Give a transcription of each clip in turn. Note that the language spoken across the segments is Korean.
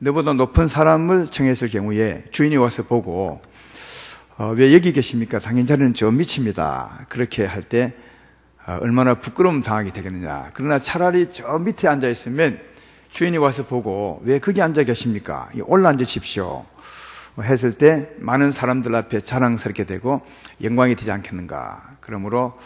너보다 높은 사람을 청했을 경우에 주인이 와서 보고 왜 여기 계십니까? 당연히 자리는 저 밑입니다. 그렇게 할 때 얼마나 부끄러움 당하게 되겠느냐. 그러나 차라리 저 밑에 앉아 있으면 주인이 와서 보고 왜 거기 앉아 계십니까? 올라 앉으십시오 했을 때 많은 사람들 앞에 자랑스럽게 되고 영광이 되지 않겠는가. 그러므로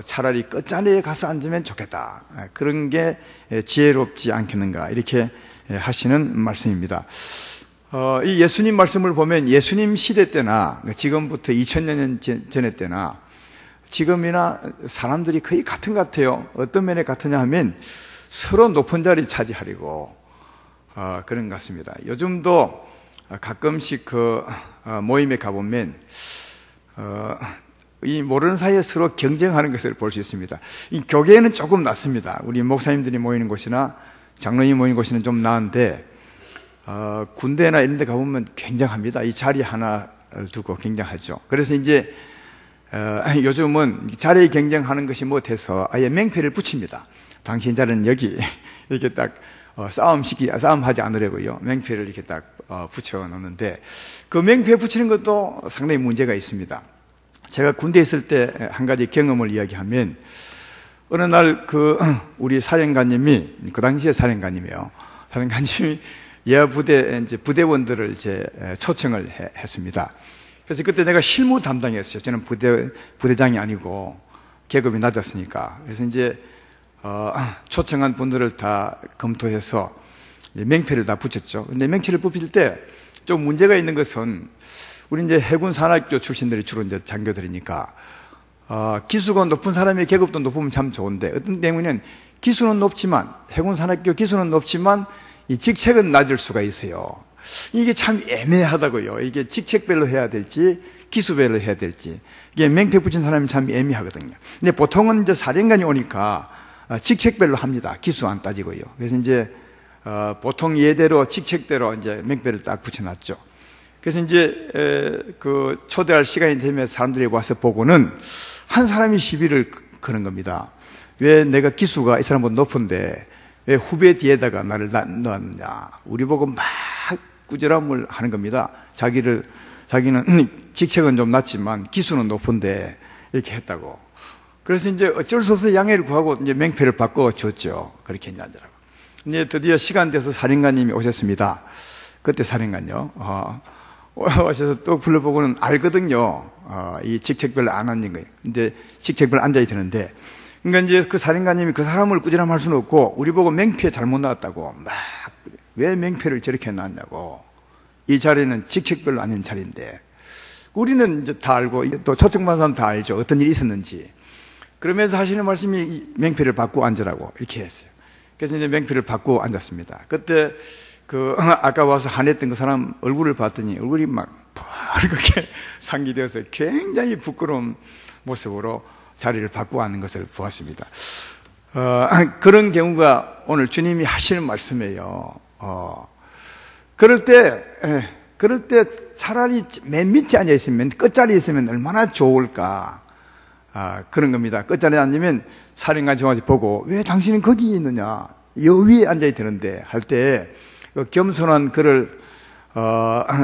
차라리 끝자리에 가서 앉으면 좋겠다. 그런 게 지혜롭지 않겠는가. 이렇게 하시는 말씀입니다. 이 예수님 말씀을 보면 예수님 시대 때나 지금부터 2000년 전에 때나 지금이나 사람들이 거의 같은 것 같아요. 어떤 면에 같으냐 하면 서로 높은 자리를 차지하려고 그런 것 같습니다. 요즘도 가끔씩 모임에 가보면 이 모르는 사이에 서로 경쟁하는 것을 볼 수 있습니다. 이 교계에는 조금 낫습니다. 우리 목사님들이 모이는 곳이나 장로님이 모이는 곳은 좀 나은데 군대나 이런 데 가보면 굉장합니다. 이 자리 하나 두고 굉장하죠. 그래서 이제 요즘은 자리 경쟁하는 것이 못해서 아예 맹패를 붙입니다. 당신 자리는 여기 이렇게 딱 싸움하지 않으려고요. 맹패를 이렇게 딱 붙여 놓는데 그 맹패 붙이는 것도 상당히 문제가 있습니다. 제가 군대에 있을 때 한 가지 경험을 이야기하면 어느 날 우리 사령관님이 그 당시에 사령관님이요. 사령관님이 예하 부대 이제 부대원들을 이제 초청을 했습니다. 그래서 그때 내가 실무 담당이었어요. 저는 부대장이 아니고 계급이 낮았으니까. 그래서 이제 초청한 분들을 다 검토해서 맹패를 다 붙였죠. 근데 맹패를 뽑힐 때 좀 문제가 있는 것은 우리 이제 해군 산학교 출신들이 주로 이제 장교들이니까 기수가 높은 사람의 계급도 높으면 참 좋은데 어떤 때문에는 기수는 높지만 해군 산학교 기수는 높지만 이 직책은 낮을 수가 있어요. 이게 참 애매하다고요. 이게 직책별로 해야 될지 기수별로 해야 될지 이게 맹패 붙인 사람이 참 애매하거든요. 근데 보통은 이제 사령관이 오니까 직책별로 합니다. 기수 안 따지고요. 그래서 이제 보통 예대로 직책대로 이제 맹패를 딱 붙여놨죠. 그래서 이제 초대할 시간이 되면 사람들이 와서 보고는 한 사람이 시비를 거는 겁니다. 왜 내가 기수가 이 사람보다 높은데 왜 후배 뒤에다가 나를 넣었느냐. 우리 보고 막 꾸지람을 하는 겁니다. 자기는 직책은 좀 낮지만 기수는 높은데 이렇게 했다고. 그래서 이제 어쩔 수 없어 양해를 구하고 이제 맹패를 바꿔줬죠. 그렇게 이제 앉으라고. 이제 드디어 시간 돼서 사령관님이 오셨습니다. 그때 사령관요. 오셔서 또 불러보고는 알거든요. 이 직책별로 안 앉는 거예요. 근데 직책별로 앉아야 되는데. 그러니까 이제 그 사령관님이 그 사람을 꾸지람할 수는 없고, 우리 보고 맹패 잘못 나왔다고, 왜 맹패를 저렇게 놨냐고. 이 자리는 직책별로 아닌 자리인데. 우리는 이제 다 알고, 또 초청받은 사람 다 알죠. 어떤 일이 있었는지. 그러면서 하시는 말씀이 맹패를 받고 앉으라고 이렇게 했어요. 그래서 이제 맹패를 받고 앉았습니다. 그때 아까 와서 한했던 그 사람 얼굴을 봤더니 얼굴이 막 그렇게 상기되어서 굉장히 부끄러운 모습으로 자리를 바꾸고 앉는 것을 보았습니다. 그런 경우가 오늘 주님이 하시는 말씀이에요. 그럴 때 차라리 맨 밑에 앉아 있으면, 끝자리에 있으면 얼마나 좋을까. 그런 겁니다. 끝자리에 앉으면 사령관 정화지 보고, 왜 당신은 거기 있느냐? 여 위에 앉아야 되는데, 할 때, 겸손한 그를,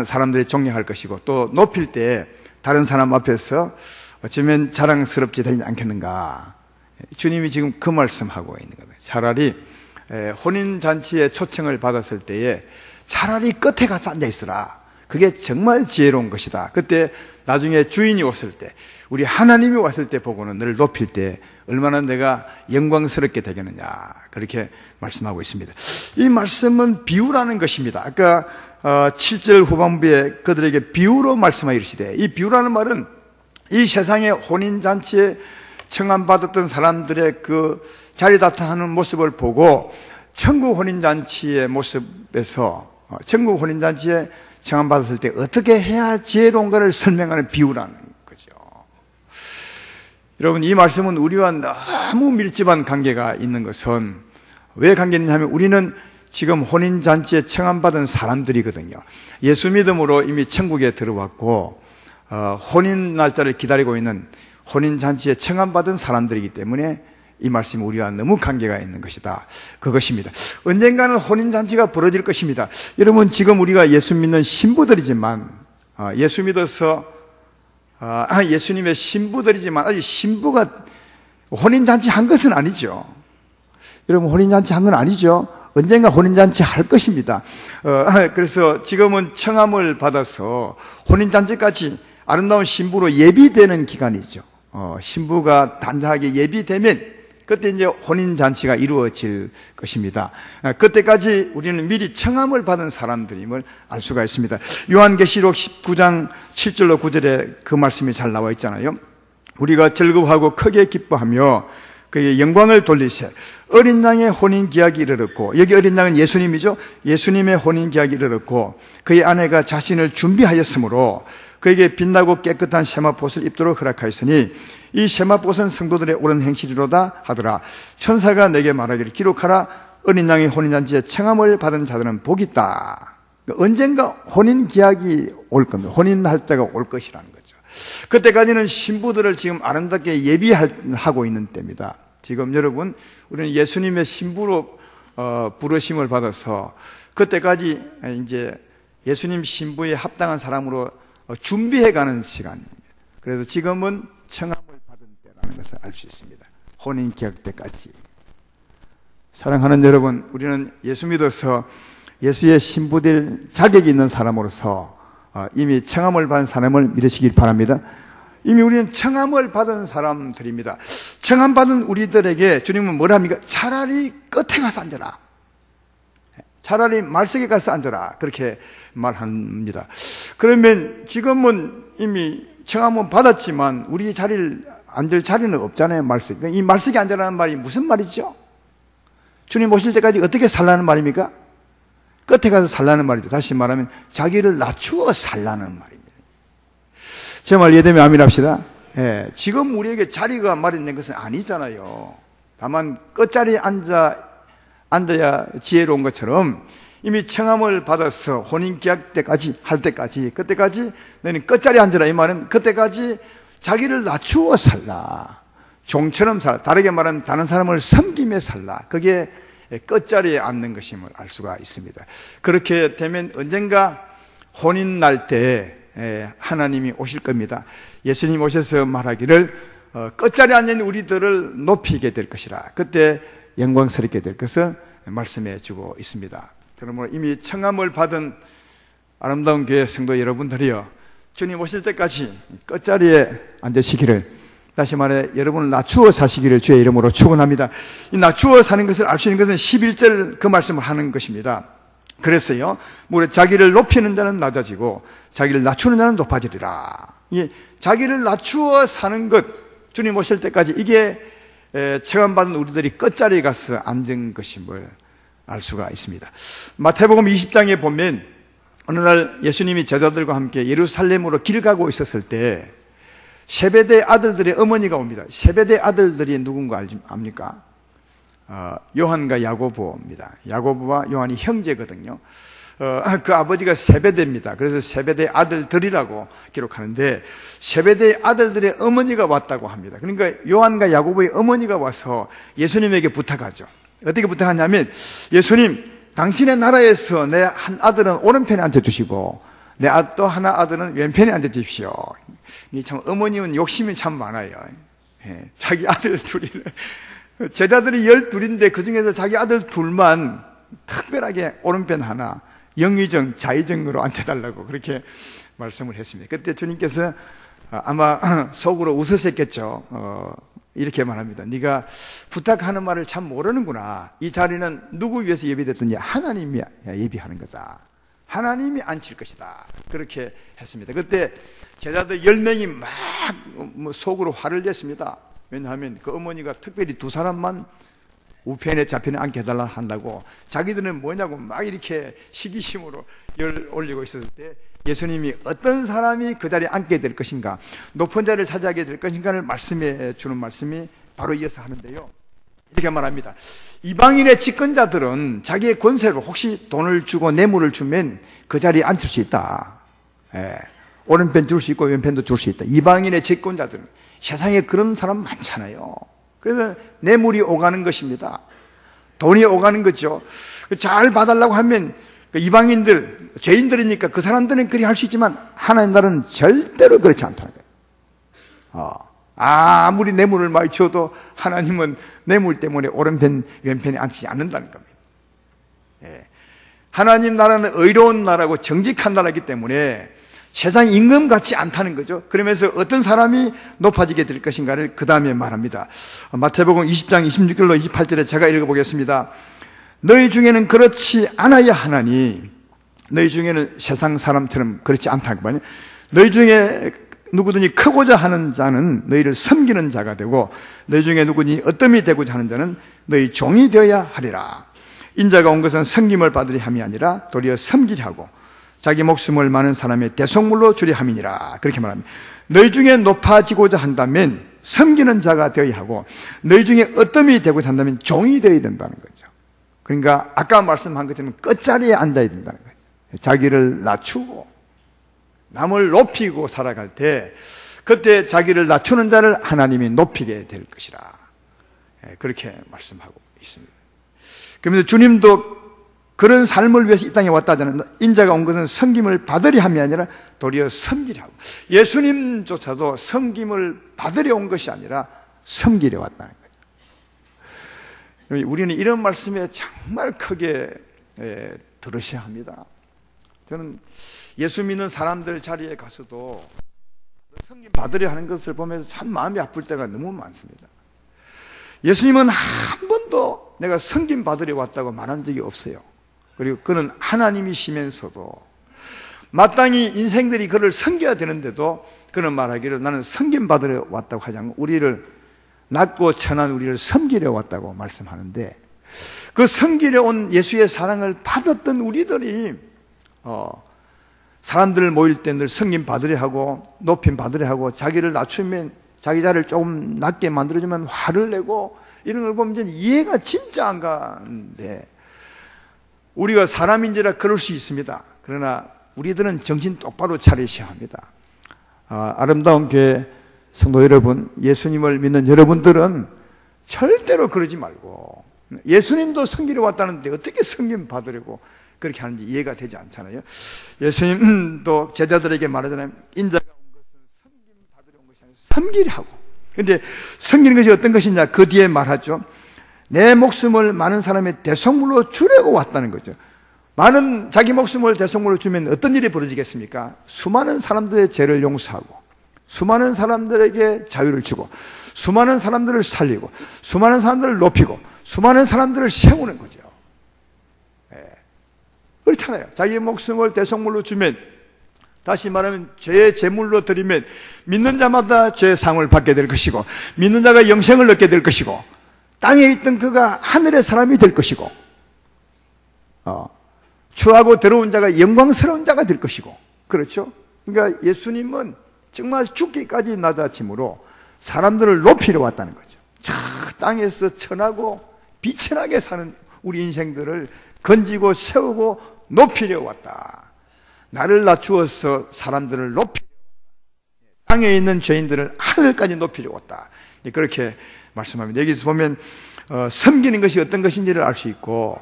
사람들이 존경할 것이고, 또 높일 때, 다른 사람 앞에서 어쩌면 자랑스럽지 되지 않겠는가. 주님이 지금 그 말씀하고 있는 겁니다. 차라리, 혼인잔치에 초청을 받았을 때에, 차라리 끝에 가서 앉아 있으라. 그게 정말 지혜로운 것이다. 그때 나중에 주인이 왔을 때, 우리 하나님이 왔을 때 보고는 너를 높일 때 얼마나 내가 영광스럽게 되겠느냐. 그렇게 말씀하고 있습니다. 이 말씀은 비유라는 것입니다. 아까 7절 후반부에 그들에게 비유로 말씀하여 이르시되, 이 비유라는 말은 이 세상의 혼인잔치에 청함받았던 사람들의 그 자리다툼하는 모습을 보고 천국 혼인잔치의 모습에서 천국 혼인잔치에 청함받았을 때 어떻게 해야 지혜로운가를 설명하는 비유라는 거죠. 여러분, 이 말씀은 우리와 너무 밀집한 관계가 있는 것은 왜 관계가 있냐면 우리는 지금 혼인잔치에 청함받은 사람들이거든요. 예수 믿음으로 이미 천국에 들어왔고 혼인 날짜를 기다리고 있는 혼인잔치에 청함받은 사람들이기 때문에 이 말씀이 우리와 너무 관계가 있는 것이다. 그것입니다. 언젠가는 혼인잔치가 벌어질 것입니다. 여러분, 지금 우리가 예수 믿는 신부들이지만, 예수 믿어서 예수님의 신부들이지만 아직 신부가 혼인잔치 한 것은 아니죠. 여러분, 혼인잔치 한 건 아니죠. 언젠가 혼인잔치 할 것입니다. 그래서 지금은 청함을 받아서 혼인잔치까지 아름다운 신부로 예비되는 기간이죠. 신부가 단장하게 예비되면 그때 이제 혼인잔치가 이루어질 것입니다. 그때까지 우리는 미리 청함을 받은 사람들임을 알 수가 있습니다. 요한계시록 19장 7절로 9절에 그 말씀이 잘 나와 있잖아요. 우리가 즐거워하고 크게 기뻐하며 그의 영광을 돌리세. 어린 양의 혼인 기약이 이르렀고, 여기 어린 양은 예수님이죠. 예수님의 혼인 기약이 이르렀고 그의 아내가 자신을 준비하였으므로 그에게 빛나고 깨끗한 세마포옷을 입도록 허락하였으니 이 세마포옷은 성도들의 옳은 행실이로다 하더라. 천사가 내게 말하기를 기록하라. 어린 양의 혼인잔치에 청함을 받은 자들은 복이 있다. 언젠가 혼인 기약이 올 겁니다. 혼인할 때가 올 것이라는 거죠. 그때까지는 신부들을 지금 아름답게 예비하고 있는 때입니다. 지금 여러분, 우리는 예수님의 신부로 부르심을 받아서 그때까지 이제 예수님 신부에 합당한 사람으로 준비해가는 시간입니다. 그래서 지금은 청함을 받은 때라는 것을 알 수 있습니다. 혼인 기약 때까지. 사랑하는 여러분, 우리는 예수 믿어서 예수의 신부될 자격이 있는 사람으로서 이미 청함을 받은 사람을 믿으시길 바랍니다. 이미 우리는 청함을 받은 사람들입니다. 청함 받은 우리들에게 주님은 뭐라 합니까? 차라리 끝에 가서 앉아라. 차라리 말석에 가서 앉아라. 그렇게 말합니다. 그러면 지금은 이미 청함은 받았지만 우리 자리를 앉을 자리는 없잖아요. 말석. 이 말석에 앉아라는 말이 무슨 말이죠? 주님 오실 때까지 어떻게 살라는 말입니까? 끝에 가서 살라는 말이죠. 다시 말하면 자기를 낮추어 살라는 말입니다. 제 말 이해되면 아멘 합시다. 예, 지금 우리에게 자리가 마련된 것은 아니잖아요. 다만 끝자리에 앉아야 지혜로운 것처럼 이미 청함을 받아서 혼인계약 때까지 할 때까지, 그때까지 너는 끝자리에 앉으라. 이 말은 그때까지 자기를 낮추어 살라. 종처럼 살라. 다르게 말하면 다른 사람을 섬기며 살라. 그게 끝자리에 앉는 것임을 알 수가 있습니다. 그렇게 되면 언젠가 혼인 날 때 하나님이 오실 겁니다. 예수님 오셔서 말하기를 끝자리에 앉은 우리들을 높이게 될 것이라. 그때 영광스럽게 될 것을 말씀해 주고 있습니다. 그러므로 이미 청함을 받은 아름다운 교회 성도 여러분들이여, 주님 오실 때까지 끝자리에 앉으시기를, 다시 말해 여러분을 낮추어 사시기를 주의 이름으로 축원합니다. 이 낮추어 사는 것을 알 수 있는 것은 11절 그 말씀을 하는 것입니다. 그랬어요. 자기를 높이는 자는 낮아지고 자기를 낮추는 자는 높아지리라. 자기를 낮추어 사는 것, 주님 오실 때까지 이게 청함받은 우리들이 끝자리에 가서 앉은 것임을 알 수가 있습니다. 마태복음 20장에 보면 어느 날 예수님이 제자들과 함께 예루살렘으로 길 가고 있었을 때 세베대 아들들의 어머니가 옵니다. 세베대 아들들이 누군가 압니까? 요한과 야고보입니다. 야고보와 요한이 형제거든요. 그 아버지가 세베대입니다. 그래서 세베대 아들들이라고 기록하는데 세베대 아들들의 어머니가 왔다고 합니다. 그러니까 요한과 야고보의 어머니가 와서 예수님에게 부탁하죠. 어떻게 부탁하냐면, 예수님, 당신의 나라에서 내 한 아들은 오른편에 앉아주시고 내 또 하나 아들은 왼편에 앉아주십시오. 참 어머님은 욕심이 참 많아요. 자기 아들 둘이를, 제자들이 12인데 그 중에서 자기 아들 둘만 특별하게 오른편 하나, 영의정, 좌의정으로 앉혀달라고 그렇게 말씀을 했습니다. 그때 주님께서 아마 속으로 웃으셨겠죠. 이렇게 말합니다. 네가 부탁하는 말을 참 모르는구나. 이 자리는 누구 위해서 예비됐더니 하나님이 예비하는 거다. 하나님이 앉힐 것이다. 그렇게 했습니다. 그때 제자들 10명이 막 속으로 화를 냈습니다. 왜냐하면 그 어머니가 특별히 두 사람만 우편에 좌편에 앉게 해달라 한다고, 자기들은 뭐냐고 막 이렇게 시기심으로 열 올리고 있었을 때 예수님이 어떤 사람이 그 자리에 앉게 될 것인가, 높은 자리를 차지하게 될 것인가를 말씀해 주는 말씀이 바로 이어서 하는데요. 이렇게 말합니다. 이방인의 집권자들은 자기의 권세로 혹시 돈을 주고 뇌물을 주면 그 자리에 앉을 수 있다. 오른편 줄 수 있고 왼편도 줄 수 있다. 이방인의 집권자들은, 세상에 그런 사람 많잖아요. 그래서 뇌물이 오가는 것입니다. 돈이 오가는 거죠. 잘 봐달라고 하면 이방인들, 죄인들이니까 그 사람들은 그리 할 수 있지만 하나님 나라는 절대로 그렇지 않다는 거예요. 아무리 뇌물을 많이 줘도 하나님은 뇌물 때문에 오른편 왼편에 앉지 않는다는 겁니다. 예. 하나님 나라는 의로운 나라고 정직한 나라이기 때문에 세상 임금 같지 않다는 거죠. 그러면서 어떤 사람이 높아지게 될 것인가를 그 다음에 말합니다. 마태복음 20장 26절로 28절에 제가 읽어보겠습니다. 너희 중에는 그렇지 않아야 하나니, 너희 중에는 세상 사람처럼 그렇지 않다고 말이에요. 너희 중에 누구든지 크고자 하는 자는 너희를 섬기는 자가 되고, 너희 중에 누구든지 어떠함이 되고자 하는 자는 너희 종이 되어야 하리라. 인자가 온 것은 섬김을 받으려 함이 아니라 도리어 섬기려 하고 자기 목숨을 많은 사람의 대속물로 주려 함이니라. 그렇게 말합니다. 너희 중에 높아지고자 한다면 섬기는 자가 되어야 하고, 너희 중에 어떠함이 되고자 한다면 종이 되어야 된다는 거죠. 그러니까 아까 말씀한 것처럼 끝자리에 앉아야 된다는 거죠. 자기를 낮추고 남을 높이고 살아갈 때, 그때 자기를 낮추는 자를 하나님이 높이게 될 것이라. 그렇게 말씀하고 있습니다. 그러면서 주님도 그런 삶을 위해서 이 땅에 왔다 하잖아요. 인자가 온 것은 섬김을 받으려 함이 아니라 도리어 섬기려 하고. 예수님조차도 섬김을 받으려 온 것이 아니라 섬기려 왔다는 거예요. 우리는 이런 말씀에 정말 크게 들으셔야 합니다. 저는 예수 믿는 사람들 자리에 가서도 섬김 받으려 하는 것을 보면서 참 마음이 아플 때가 너무 많습니다. 예수님은 한 번도 내가 섬김 받으려 왔다고 말한 적이 없어요. 그리고 그는 하나님이시면서도 마땅히 인생들이 그를 섬겨야 되는데도 그는 말하기를 나는 섬김 받으려 왔다고 하지 않고 우리를 낮고 천한 우리를 섬기려 왔다고 말씀하는데, 그 섬기려 온 예수의 사랑을 받았던 우리들이 사람들 모일 때 늘 섬김 받으려 하고 높임 받으려 하고 자기를 낮추면 자기 자리를 조금 낮게 만들어주면 화를 내고 이런 걸 보면 이해가 진짜 안 가는데, 우리가 사람인지라 그럴 수 있습니다. 그러나 우리들은 정신 똑바로 차리셔야 합니다. 아름다운 교회 성도 여러분, 예수님을 믿는 여러분들은 절대로 그러지 말고, 예수님도 섬기러 왔다는데 어떻게 섬김 받으려고 그렇게 하는지 이해가 되지 않잖아요. 예수님도 제자들에게 말하잖아요. 인자가 온 것은 섬김 받으려 온 것이 아니라 섬기려 하고. 그런데 섬기는 것이 어떤 것이냐, 그 뒤에 말하죠. 내 목숨을 많은 사람의 대속물로 주려고 왔다는 거죠. 자기 목숨을 대속물로 주면 어떤 일이 벌어지겠습니까? 수많은 사람들의 죄를 용서하고, 수많은 사람들에게 자유를 주고, 수많은 사람들을 살리고, 수많은 사람들을 높이고, 수많은 사람들을 세우는 거죠. 그렇잖아요. 자기 목숨을 대속물로 주면, 다시 말하면 죄의 제물로 드리면 믿는 자마다 죄의 상을 받게 될 것이고, 믿는 자가 영생을 얻게 될 것이고, 땅에 있던 그가 하늘의 사람이 될 것이고, 추하고 더러운 자가 영광스러운 자가 될 것이고, 그렇죠? 그러니까 예수님은 정말 죽기까지 낮아짐으로 사람들을 높이러 왔다는 거죠. 저 땅에서 천하고 비천하게 사는 우리 인생들을 건지고 세우고 높이려 왔다. 나를 낮추어서 사람들을 높이려 왔다. 땅에 있는 죄인들을 하늘까지 높이려 왔다. 그렇게 말씀합니다. 여기서 보면 섬기는 것이 어떤 것인지를 알 수 있고,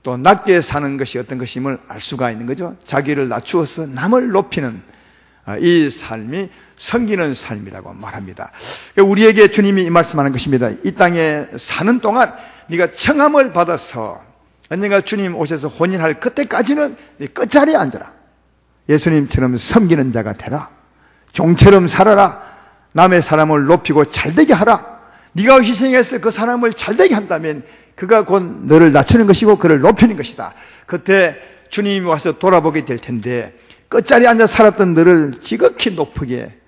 또 낮게 사는 것이 어떤 것임을 알 수가 있는 거죠. 자기를 낮추어서 남을 높이는 이 삶이 섬기는 삶이라고 말합니다. 우리에게 주님이 이 말씀하는 것입니다. 이 땅에 사는 동안 네가 청함을 받아서 언젠가 주님 오셔서 혼인할 그때까지는 끝자리에 앉아라. 예수님처럼 섬기는 자가 되라. 종처럼 살아라. 남의 사람을 높이고 잘되게 하라. 네가 희생해서 그 사람을 잘되게 한다면 그가 곧 너를 낮추는 것이고 그를 높이는 것이다. 그때 주님이 와서 돌아보게 될 텐데 끝자리에 앉아 살았던 너를 지극히 높게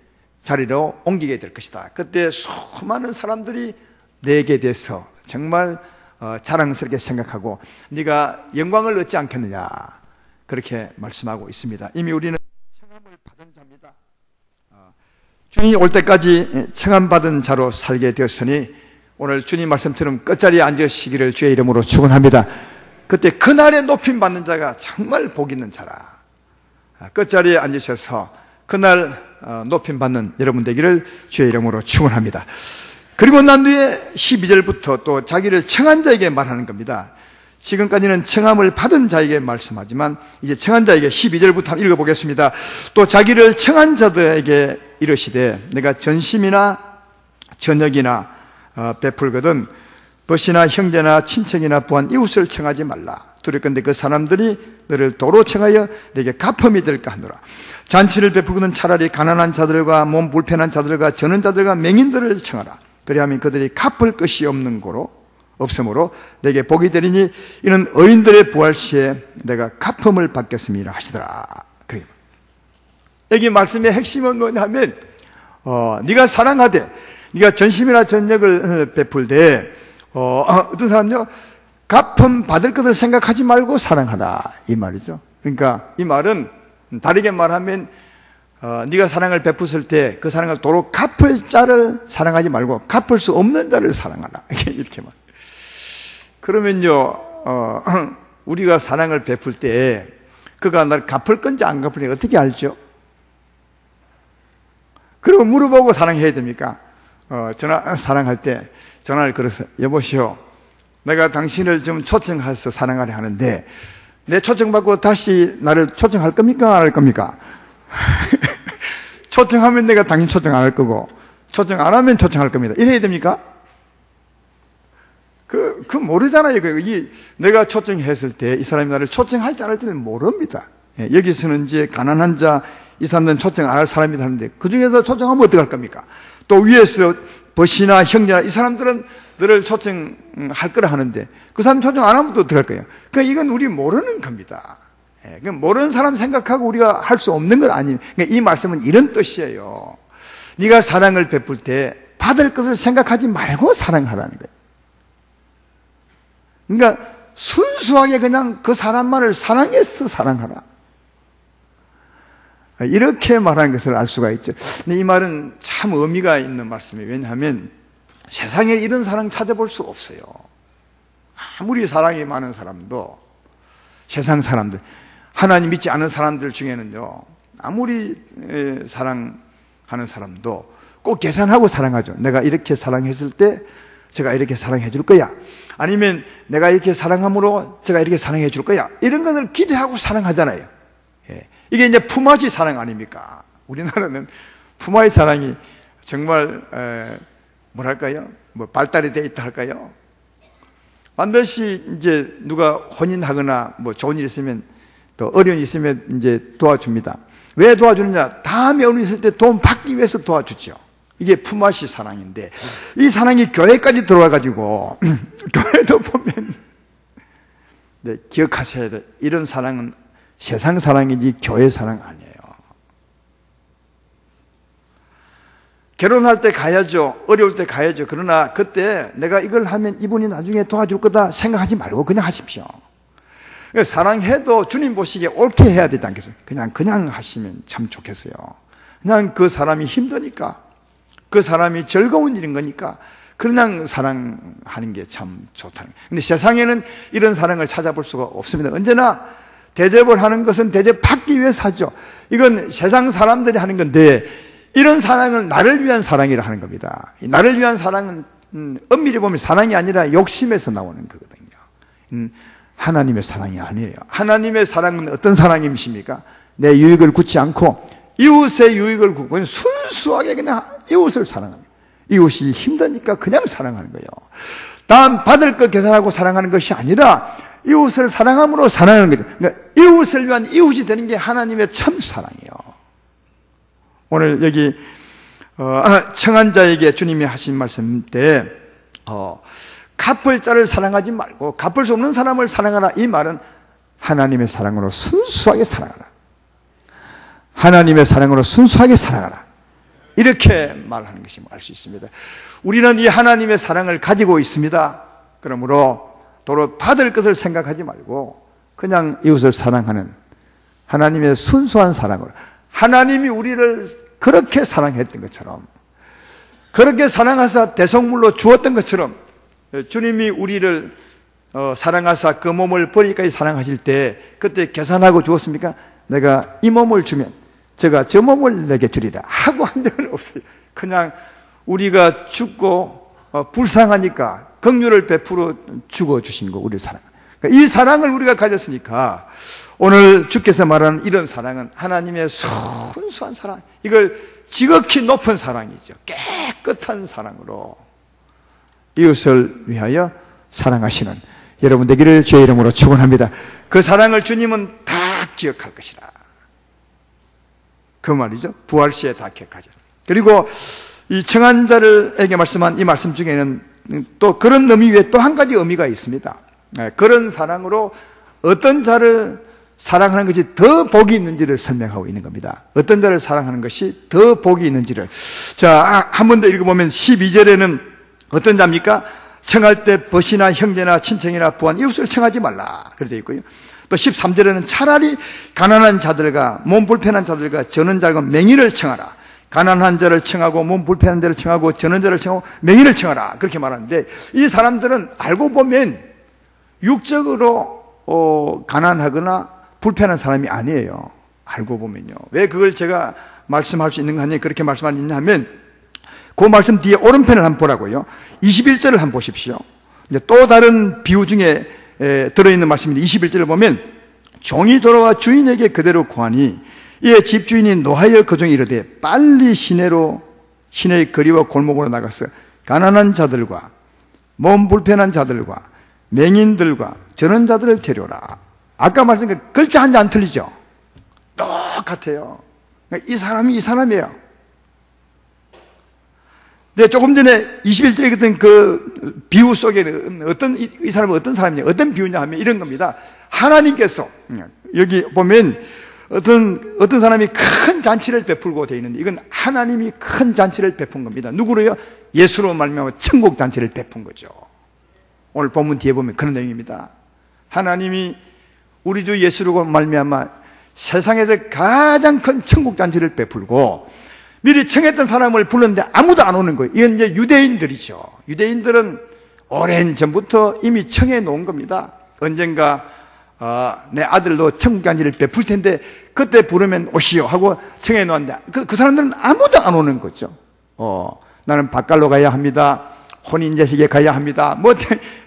자리로 옮기게 될 것이다. 그때 수많은 사람들이 내게 대해서 정말 자랑스럽게 생각하고 네가 영광을 얻지 않겠느냐, 그렇게 말씀하고 있습니다. 이미 우리는 청함을 받은 자입니다. 주님이 올 때까지 청함받은 자로 살게 되었으니 오늘 주님 말씀처럼 끝자리에 앉으시기를 주의 이름으로 축원합니다. 그때 그날에 높임 받는 자가 정말 복 있는 자라. 끝자리에 앉으셔서 그날 높임 받는 여러분 되기를 주의 이름으로 축원합니다. 그리고 난 뒤에 12절부터 또 자기를 청한 자에게 말하는 겁니다. 지금까지는 청함을 받은 자에게 말씀하지만 이제 청한 자에게 12절부터 한번 읽어보겠습니다. 또 자기를 청한 자들에게 이르시되 내가 전심이나 저녁이나 베풀거든 벗이나 형제나 친척이나 부한 이웃을 청하지 말라. 두렵건대 그 사람들이 너를 도로 청하여 내게 가품이 될까 하노라. 잔치를 베풀거든 차라리 가난한 자들과 몸 불편한 자들과 저는 자들과 맹인들을 청하라. 그리하면 그들이 갚을 것이 없으므로 내게 복이 되리니 이는 의인들의 부활시에 내가 갚음을 받겠습니다 하시더라. 그래. 여기 말씀의 핵심은 뭐냐면 네가 사랑하되 네가 전심이나 전력을 베풀되 어떤 사람요 갚음 받을 것을 생각하지 말고 사랑하라 이 말이죠. 그러니까 이 말은 다르게 말하면 네가 사랑을 베풀 때 그 사랑을 도로 갚을 자를 사랑하지 말고 갚을 수 없는 자를 사랑하라 이렇게 말. 그러면요 우리가 사랑을 베풀 때 그가 나를 갚을 건지 안 갚을 건지 어떻게 알죠? 그리고 물어보고 사랑해야 됩니까? 사랑할 때 전화를 걸어서 여보시오 내가 당신을 좀 초청해서 사랑하려 하는데 내 초청받고 다시 나를 초청할 겁니까? 안 할 겁니까? 초청하면 내가 당신 초청 안 할 거고 초청 안 하면 초청할 겁니다. 이래야 됩니까? 그 모르잖아요. 내가 초청했을 때 이 사람이 나를 초청할지 안 할지는 모릅니다. 여기서는 이제 가난한 자, 이 사람들은 초청 안 할 사람이다 하는데 그 중에서 초청하면 어떡할 겁니까? 또 위에서 벗이나 형제나 이 사람들은 너를 초청할 거라 하는데 그 사람 초청 안 하면 또 어떡할 거예요? 그러니까 이건 우리 모르는 겁니다. 모르는 사람 생각하고 우리가 할 수 없는 건 아니에요. 그러니까 이 말씀은 이런 뜻이에요. 네가 사랑을 베풀 때 받을 것을 생각하지 말고 사랑하라는 거예요. 그러니까 순수하게 그냥 그 사람만을 사랑해서 사랑하라. 이렇게 말하는 것을 알 수가 있죠. 근데 이 말은 참 의미가 있는 말씀이에요. 왜냐하면 세상에 이런 사랑 찾아볼 수 없어요. 아무리 사랑이 많은 사람도 세상 사람들, 하나님 믿지 않은 사람들 중에는요 아무리 사랑하는 사람도 꼭 계산하고 사랑하죠. 내가 이렇게 사랑했을 때 제가 이렇게 사랑해 줄 거야. 아니면 내가 이렇게 사랑함으로 제가 이렇게 사랑해 줄 거야. 이런 것을 기대하고 사랑하잖아요. 이게 이제 품앗이 사랑 아닙니까? 우리나라는 품앗이 사랑이 정말 뭐랄까요? 발달이 되어 있다 할까요? 반드시 이제 누가 혼인하거나 좋은 일 있으면 또 어려운 일 있으면 이제 도와줍니다. 왜 도와주느냐? 다음에 어려운 일 있을 때 돈 받기 위해서 도와주죠. 이게 품앗이 사랑인데 이 사랑이 교회까지 들어와가지고 교회도 보면 기억하셔야 돼요. 이런 사랑은 세상 사랑이지 교회 사랑 아니에요. 결혼할 때 가야죠. 어려울 때 가야죠. 그러나 그때 내가 이걸 하면 이분이 나중에 도와줄 거다 생각하지 말고 그냥 하십시오. 사랑해도 주님 보시기에 옳게 해야 되지 않겠어요? 그냥 하시면 참 좋겠어요. 그냥 그 사람이 힘드니까 그 사람이 즐거운 일인 거니까 그냥 사랑하는 게 참 좋다는 거예요. 근데 세상에는 이런 사랑을 찾아볼 수가 없습니다. 언제나 대접을 하는 것은 대접받기 위해서 하죠. 이건 세상 사람들이 하는 건데 이런 사랑은 나를 위한 사랑이라 하는 겁니다. 나를 위한 사랑은 엄밀히 보면 사랑이 아니라 욕심에서 나오는 거거든요. 하나님의 사랑이 아니에요. 하나님의 사랑은 어떤 사랑이십니까? 내 유익을 굳지 않고 이웃의 유익을 굳고 순수하게 그냥 이웃을 사랑합니다. 이웃이 힘드니까 그냥 사랑하는 거예요. 다음 받을 것 계산하고 사랑하는 것이 아니라 이웃을 사랑함으로 사랑하는 거죠. 그러니까 이웃을 위한 이웃이 되는 게 하나님의 참 사랑이에요. 오늘 여기 청한 자에게 주님이 하신 말씀 때 갚을 자를 사랑하지 말고 갚을 수 없는 사람을 사랑하라. 이 말은 하나님의 사랑으로 순수하게 사랑하라. 하나님의 사랑으로 순수하게 사랑하라. 이렇게 말하는 것이 알 수 있습니다. 우리는 이 하나님의 사랑을 가지고 있습니다. 그러므로 도로 받을 것을 생각하지 말고 그냥 이웃을 사랑하는 하나님의 순수한 사랑으로 하나님이 우리를 그렇게 사랑했던 것처럼 그렇게 사랑하사 대속물로 주었던 것처럼 주님이 우리를 사랑하사 그 몸을 버리기까지 사랑하실 때 그때 계산하고 주었습니까? 내가 이 몸을 주면 제가 저 몸을 내게 주리라 하고 한 적은 없어요. 그냥 우리가 죽고 불쌍하니까 긍휼을 베풀어 죽어주신 거, 우리 사랑. 그러니까 이 사랑을 우리가 가졌으니까 오늘 주께서 말하는 이런 사랑은 하나님의 순수한 사랑, 이걸 지극히 높은 사랑이죠. 깨끗한 사랑으로 이웃을 위하여 사랑하시는 여러분 되기를 주의 이름으로 축원합니다. 그 사랑을 주님은 다 기억할 것이라. 그 말이죠. 부활 시에 다 기억하죠. 그리고 이 청한 자들에게 말씀한 이 말씀 중에는 또 그런 의미 외에 또 한 가지 의미가 있습니다. 그런 사랑으로 어떤 자를 사랑하는 것이 더 복이 있는지를 설명하고 있는 겁니다. 어떤 자를 사랑하는 것이 더 복이 있는지를. 자, 한 번 더 읽어보면 12절에는 어떤 자입니까? 청할 때 벗이나 형제나 친척이나 부한 이웃을 청하지 말라 그렇게 되어 있고요. 또 13절에는 차라리 가난한 자들과 몸 불편한 자들과 저는 자들과 맹인을 청하라. 가난한 자를 청하고 몸 불편한 자를 청하고 저는 자를 청하고 맹인을 청하라 그렇게 말하는데, 이 사람들은 알고 보면 육적으로 가난하거나 불편한 사람이 아니에요. 알고 보면요. 왜 그걸 제가 말씀할 수 있는 거 아니에요? 그렇게 말씀하느냐 하면 그 말씀 뒤에 오른편을 한번 보라고요. 21절을 한번 보십시오. 이제 또 다른 비유 중에 들어있는 말씀인데 21절을 보면 종이 돌아와 주인에게 그대로 구하니 이에 집주인이 노하여 그 종이 이르되 빨리 시내의 거리와 골목으로 나가서 가난한 자들과 몸 불편한 자들과 맹인들과 저런 자들을 데려오라. 아까 말씀드린 그 글자 한 자 안 틀리죠? 똑같아요. 이 사람이 이 사람이에요. 네, 조금 전에 21절에 했던 그 비유 속에는 이 사람은 어떤 사람이냐, 어떤 비유냐 하면 이런 겁니다. 하나님께서, 여기 보면 어떤 사람이 큰 잔치를 베풀고 되어 있는데, 이건 하나님이 큰 잔치를 베푼 겁니다. 누구로요? 예수로 말미암아 천국 잔치를 베푼 거죠. 오늘 본문 뒤에 보면 그런 내용입니다. 하나님이 우리 주 예수로 말미암아 세상에서 가장 큰 천국 잔치를 베풀고 미리 청했던 사람을 불렀는데 아무도 안 오는 거예요. 이건 이제 유대인들이죠. 유대인들은 오랜 전부터 이미 청해 놓은 겁니다. 언젠가 내 아들도 천국 잔치를 베풀 텐데 그때 부르면 오시오 하고 청해 놓았는데 그 사람들은 아무도 안 오는 거죠. 나는 밭갈로 가야 합니다. 혼인제식에 가야 합니다. 뭐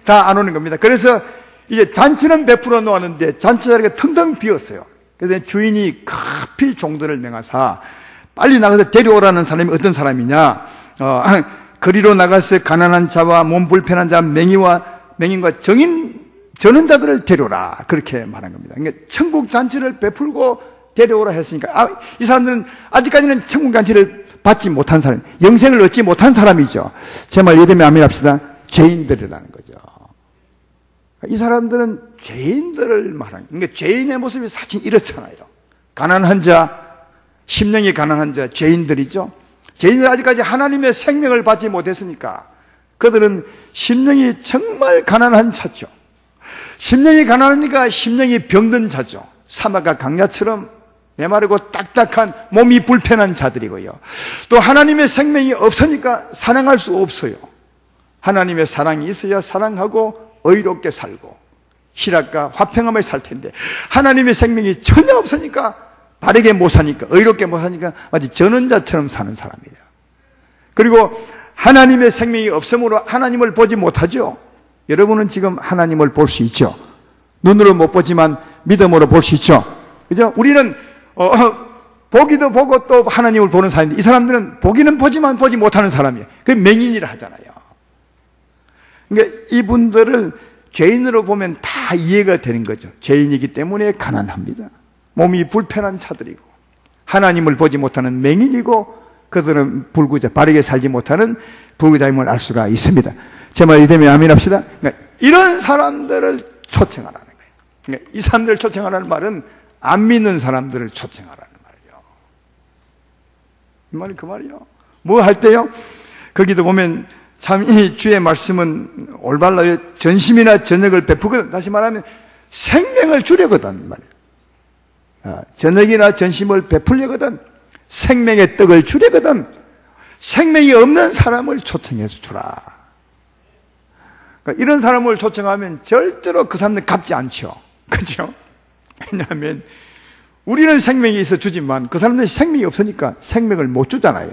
다 안 오는 겁니다. 그래서 이제 잔치는 베풀어 놓았는데 잔치 자리가 텅텅 비었어요. 그래서 주인이 급히 종들을 명하사 빨리 나가서 데려오라는 사람이 어떤 사람이냐? 거리로 나가서 가난한 자와 몸 불편한 자, 맹인과 저는 자들을 데려오라. 그렇게 말한 겁니다. 그러니까 천국 잔치를 베풀고 데려오라 했으니까 이 사람들은 아직까지는 천국 잔치를 받지 못한 사람, 영생을 얻지 못한 사람이죠. 제 말 이해되면 아멘 합시다. 죄인들이라는 거죠. 이 사람들은 죄인들을 말하는, 그러니까 죄인의 모습이 사실 이렇잖아요. 가난한 자, 심령이 가난한 자, 죄인들이죠. 죄인들은 아직까지 하나님의 생명을 받지 못했으니까 그들은 심령이 정말 가난한 자죠. 심령이 가난하니까 심령이 병든 자죠. 사막과 강야처럼 메마르고 딱딱한 몸이 불편한 자들이고요. 또 하나님의 생명이 없으니까 사랑할 수 없어요. 하나님의 사랑이 있어야 사랑하고 의롭게 살고 희락과 화평함을 살 텐데 하나님의 생명이 전혀 없으니까 바르게 못 사니까, 의롭게 못 사니까 마치 전원자처럼 사는 사람이에요. 그리고 하나님의 생명이 없으므로 하나님을 보지 못하죠. 여러분은 지금 하나님을 볼 수 있죠. 눈으로 못 보지만 믿음으로 볼 수 있죠. 그죠? 우리는 보기도 보고 또 하나님을 보는 사람인데 이 사람들은 보기는 보지만 보지 못하는 사람이에요. 그게 맹인이라 하잖아요. 그러니까 이분들을 죄인으로 보면 다 이해가 되는 거죠. 죄인이기 때문에 가난합니다. 몸이 불편한 자들이고 하나님을 보지 못하는 맹인이고 그들은 불구자, 바르게 살지 못하는 불구자임을 알 수가 있습니다. 제 말 이되면 아멘 합시다. 그러니까 이런 사람들을 초청하라는 거예요. 그러니까 이 사람들을 초청하라는 말은 안 믿는 사람들을 초청하라는 말이에요. 이 말이 그 말이요. 뭐 할 때요? 거기도 보면 참 이 주의 말씀은 올바르게 전심이나 전역을 베푸거든. 다시 말하면 생명을 주려거든 말이에요. 전역이나 전심을 베풀려거든. 생명의 떡을 주려거든. 생명이 없는 사람을 초청해서 주라. 그러니까 이런 사람을 초청하면 절대로 그 사람들 갚지 않죠. 그렇죠? 왜냐하면 우리는 생명이 있어 주지만 그 사람들은 생명이 없으니까 생명을 못 주잖아요.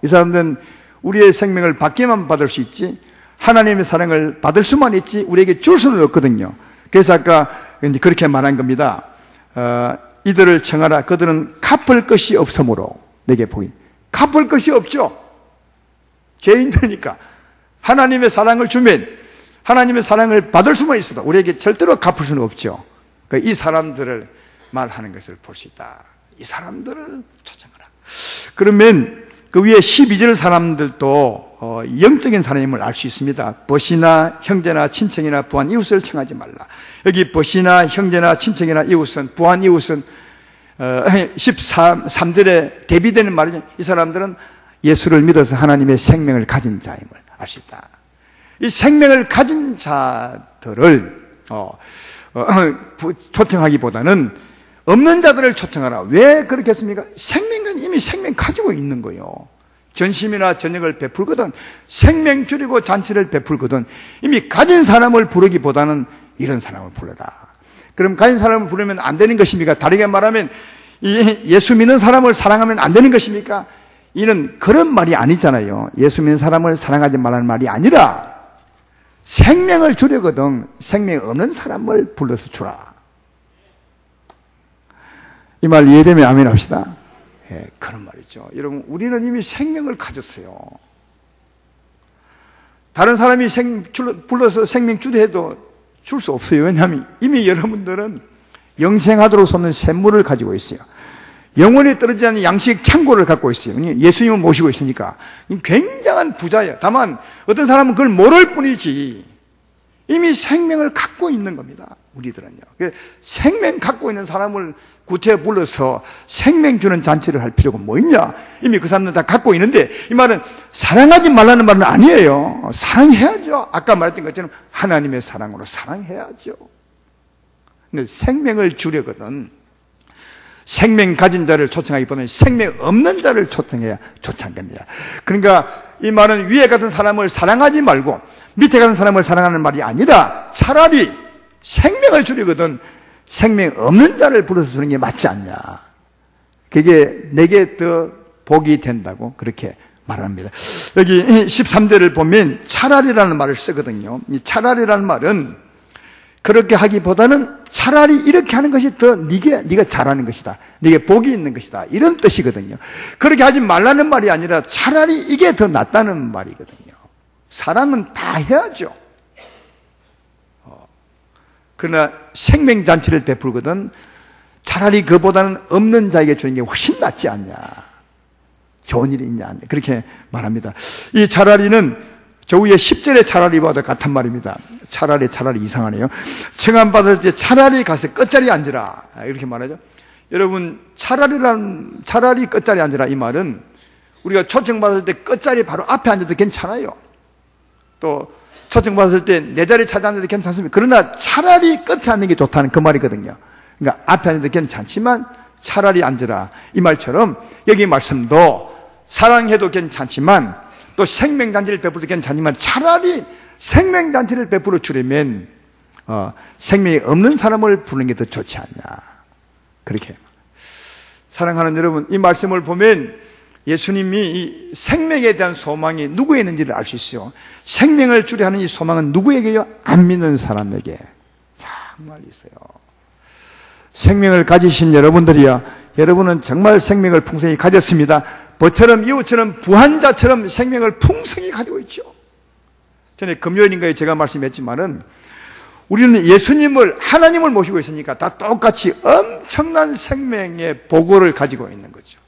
이 사람들은 우리의 생명을 받기만 받을 수 있지 하나님의 사랑을 받을 수만 있지 우리에게 줄 수는 없거든요. 그래서 아까 그렇게 말한 겁니다. 이들을 청하라. 그들은 갚을 것이 없으므로 내게 보인. 갚을 것이 없죠. 죄인들이니까. 하나님의 사랑을 주면 하나님의 사랑을 받을 수만 있어도 우리에게 절대로 갚을 수는 없죠. 이 사람들을 말하는 것을 볼 수 있다. 이 사람들을 초청하라. 그러면 그 위에 12절 사람들도 영적인 사람임을 알 수 있습니다. 벗이나 형제나 친척이나 부한 이웃을 청하지 말라. 여기 벗이나 형제나 친척이나 이웃은, 부한 이웃은 13절에 대비되는 말이죠. 이 사람들은 예수를 믿어서 하나님의 생명을 가진 자임을 알 수 있다. 이 생명을 가진 자들을 초청하기보다는 없는 자들을 초청하라. 왜 그렇게 했습니까? 생명은 이미 생명 가지고 있는 거예요. 전심이나 저녁을 베풀거든, 생명 줄이고 잔치를 베풀거든, 이미 가진 사람을 부르기보다는 이런 사람을 불러라. 그럼 가진 사람을 부르면 안 되는 것입니까? 다르게 말하면 예수 믿는 사람을 사랑하면 안 되는 것입니까? 이는 그런 말이 아니잖아요. 예수 믿는 사람을 사랑하지 말라는 말이 아니라 생명을 주려거든 생명 없는 사람을 불러서 주라. 이 말 이해되면 아멘 합시다. 예, 그런 말이죠. 여러분, 우리는 이미 생명을 가졌어요. 다른 사람이 불러서 생명 주려 해도 줄 수 없어요. 왜냐하면 이미 여러분들은 영생하도록 솟는 샘물을 가지고 있어요. 영원히 떨어지지 않는 양식 창고를 갖고 있어요. 예수님을 모시고 있으니까 굉장한 부자예요. 다만 어떤 사람은 그걸 모를 뿐이지 이미 생명을 갖고 있는 겁니다. 우리들은요. 생명 갖고 있는 사람을 구태여 불러서 생명 주는 잔치를 할 필요가 뭐 있냐? 이미 그 사람들은 다 갖고 있는데, 이 말은 사랑하지 말라는 말은 아니에요. 사랑해야죠. 아까 말했던 것처럼 하나님의 사랑으로 사랑해야죠. 근데 생명을 주려거든 생명 가진 자를 초청하기보다는 생명 없는 자를 초청해야 초청한 겁니다. 그러니까 이 말은 위에 같은 사람을 사랑하지 말고 밑에 같은 사람을 사랑하는 말이 아니라 차라리 생명을 주려거든 생명 없는 자를 불러서 주는 게 맞지 않냐. 그게 내게 더 복이 된다고 그렇게 말합니다. 여기 13절을 보면 차라리라는 말을 쓰거든요. 이 차라리라는 말은 그렇게 하기보다는 차라리 이렇게 하는 것이 더 네가 잘하는 것이다. 네게 복이 있는 것이다. 이런 뜻이거든요. 그렇게 하지 말라는 말이 아니라 차라리 이게 더 낫다는 말이거든요. 사람은 다 해야죠. 그러나 생명잔치를 베풀거든 차라리 그보다는 없는 자에게 주는 게 훨씬 낫지 않냐. 좋은 일이 있냐. 그렇게 말합니다. 이 차라리는 저 위에 10절의 차라리와도 같은 말입니다. 차라리 이상하네요. 청함받을 때 차라리 가서 끝자리에 앉으라. 이렇게 말하죠. 여러분, 차라리 끝자리에 앉으라. 이 말은 우리가 초청받을 때 끝자리 바로 앞에 앉아도 괜찮아요. 또 초청받을 때 내 자리 찾아 앉아도 괜찮습니다. 그러나 차라리 끝에 앉는 게 좋다는 그 말이거든요. 그러니까 앞에 앉아도 괜찮지만 차라리 앉으라. 이 말처럼 여기 말씀도 사랑해도 괜찮지만 또 생명잔치를 베풀어도 괜찮지만 차라리 생명잔치를 베풀어 주려면 생명이 없는 사람을 부르는 게 더 좋지 않냐. 그렇게. 사랑하는 여러분, 이 말씀을 보면 예수님이 이 생명에 대한 소망이 누구에 있는지를 알 수 있어요. 생명을 주려 하는 이 소망은 누구에게요? 안 믿는 사람에게 정말 있어요. 생명을 가지신 여러분들이야, 여러분은 정말 생명을 풍성히 가졌습니다. 버처럼 이웃처럼 부한자처럼 생명을 풍성히 가지고 있죠. 전에 금요일인가에 제가 말씀했지만은 우리는 예수님을, 하나님을 모시고 있으니까 다 똑같이 엄청난 생명의 보고를 가지고 있는 거죠.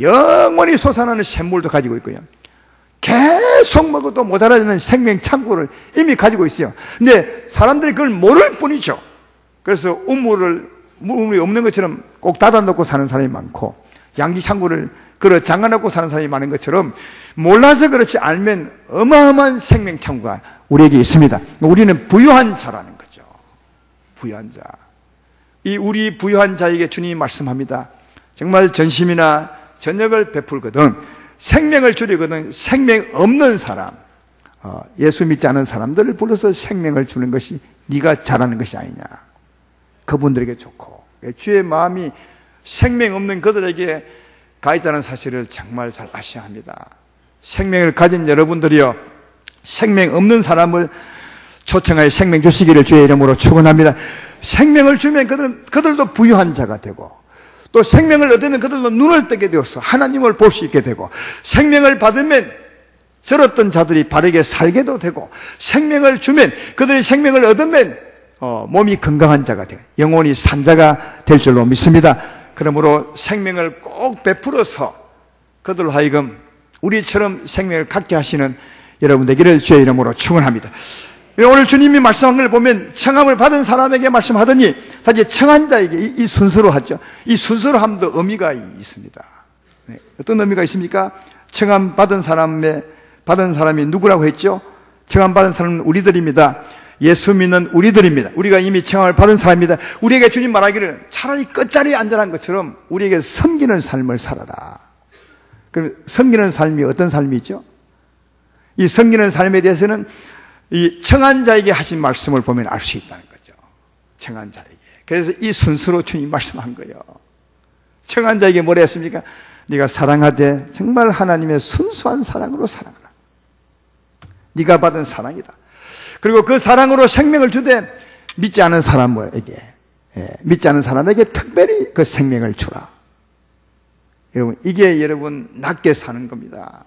영원히 솟아나는 샘물도 가지고 있고요. 계속 먹어도 모자라지는 생명 창고를 이미 가지고 있어요. 근데 사람들이 그걸 모를 뿐이죠. 그래서 우물이 없는 것처럼 꼭 닫아놓고 사는 사람이 많고, 양기 창고를 잠가놓고 사는 사람이 많은 것처럼 몰라서 그렇지 알면 어마어마한 생명 창고가 우리에게 있습니다. 우리는 부유한 자라는 거죠. 부유한 자. 이 우리 부유한 자에게 주님이 말씀합니다. 정말 전심이나 전역을 베풀거든 생명을 주려거든 생명 없는 사람, 예수 믿지 않은 사람들을 불러서 생명을 주는 것이 네가 잘하는 것이 아니냐. 그분들에게 좋고 주의 마음이 생명 없는 그들에게 가 있다는 사실을 정말 잘 아셔야 합니다. 생명을 가진 여러분들이여, 생명 없는 사람을 초청하여 생명 주시기를 주의 이름으로 축원합니다. 생명을 주면 그들도 부유한 자가 되고, 또 생명을 얻으면 그들도 눈을 뜨게 되어서 하나님을 볼 수 있게 되고, 생명을 받으면 절었던 자들이 바르게 살게도 되고, 생명을 주면, 그들이 생명을 얻으면 몸이 건강한 자가 되고 영혼이 산 자가 될 줄로 믿습니다. 그러므로 생명을 꼭 베풀어서 그들로 하여금 우리처럼 생명을 갖게 하시는 여러분 되기를 주의 이름으로 축원합니다. 오늘 주님이 말씀한 걸 보면 청함을 받은 사람에게 말씀하더니 다시 청한 자에게, 이 순서로 하죠. 이 순서로 함도 의미가 있습니다. 네. 어떤 의미가 있습니까? 청함 받은 사람이 누구라고 했죠? 청함 받은 사람은 우리들입니다. 예수 믿는 우리들입니다. 우리가 이미 청함을 받은 사람입니다. 우리에게 주님 말하기를 차라리 끝자리에 앉아난 것처럼 우리에게 섬기는 삶을 살아라. 그럼 섬기는 삶이 어떤 삶이죠? 이 섬기는 삶에 대해서는 이 청한 자에게 하신 말씀을 보면 알 수 있다는 거죠. 청한 자에게. 그래서 이 순서로 주님 말씀한 거예요. 청한 자에게 뭐라 했습니까? 네가 사랑하되 정말 하나님의 순수한 사랑으로 사랑하라. 네가 받은 사랑이다. 그리고 그 사랑으로 생명을 주되 믿지 않은 사람에게 특별히 그 생명을 주라. 여러분, 이게 여러분 낮게 사는 겁니다.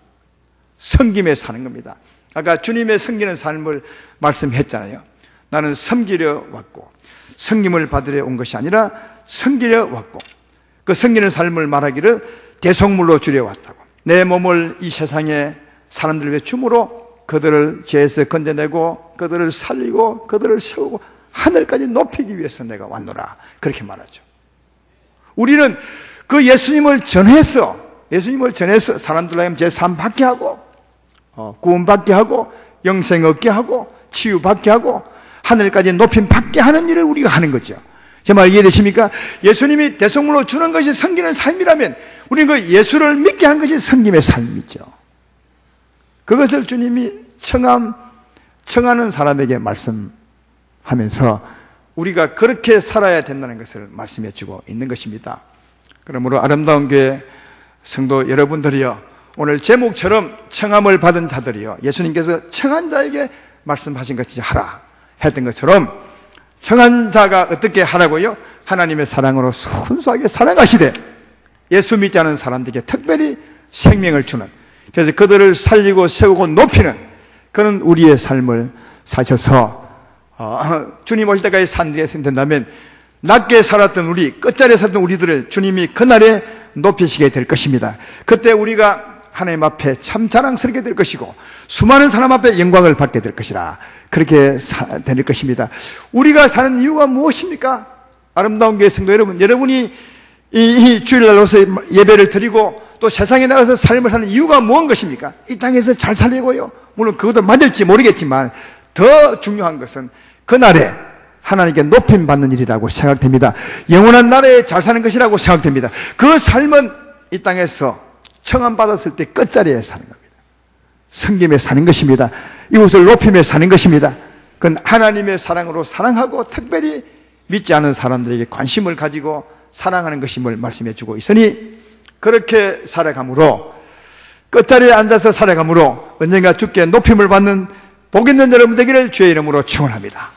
섬김에 사는 겁니다. 아까 주님의 섬기는 삶을 말씀했잖아요. 나는 섬기려 왔고 섬김을 받으려 온 것이 아니라 섬기려 왔고, 그 섬기는 삶을 말하기를 대속물로 주려 왔다고. 내 몸을 이 세상에 사람들 위해 줌으로 그들을 죄에서 건져내고 그들을 살리고 그들을 세우고 하늘까지 높이기 위해서 내가 왔노라, 그렇게 말하죠. 우리는 그 예수님을 전해서 사람들 하여금 죄사함 받게 하고 구원 받게 하고 영생 얻게 하고 치유 받게 하고 하늘까지 높임 받게 하는 일을 우리가 하는 거죠. 제 말 이해되십니까? 예수님이 대속물로 주는 것이 섬기는 삶이라면 우리는 그 예수를 믿게 한 것이 섬김의 삶이죠. 그것을 주님이 청하는 사람에게 말씀하면서 우리가 그렇게 살아야 된다는 것을 말씀해 주고 있는 것입니다. 그러므로 아름다운 교회 성도 여러분들이여, 오늘 제목처럼 청함을 받은 자들이여, 예수님께서 청한 자에게 말씀하신 것이 하라 했던 것처럼 청한 자가 어떻게 하라고요? 하나님의 사랑으로 순수하게 사랑하시되 예수 믿지 않은 사람들에게 특별히 생명을 주는, 그래서 그들을 살리고 세우고 높이는 그런 우리의 삶을 사셔서 주님 오실 때까지 산들에 된다면 낮게 살았던 우리, 끝자리에 살았던 우리들을 주님이 그날에 높이시게 될 것입니다. 그때 우리가 하나님 앞에 참 자랑스럽게 될 것이고 수많은 사람 앞에 영광을 받게 될 것이라, 그렇게 될 것입니다. 우리가 사는 이유가 무엇입니까? 아름다운 교회 성도 여러분, 여러분이 이 주일날로서 예배를 드리고 또 세상에 나가서 삶을 사는 이유가 무엇인 것입니까? 이 땅에서 잘 살려고요. 물론 그것도 맞을지 모르겠지만 더 중요한 것은 그날에 하나님께 높임 받는 일이라고 생각됩니다. 영원한 나라에 잘 사는 것이라고 생각됩니다. 그 삶은 이 땅에서 청함 받았을 때 끝자리에 사는 겁니다. 섬김에 사는 것입니다. 이웃을 높임에 사는 것입니다. 그건 하나님의 사랑으로 사랑하고 특별히 믿지 않은 사람들에게 관심을 가지고 사랑하는 것임을 말씀해 주고 있으니, 그렇게 살아감으로, 끝자리에 앉아서 살아감으로 언젠가 주께 높임을 받는 복 있는 여러분 되기를 주의 이름으로 축원합니다.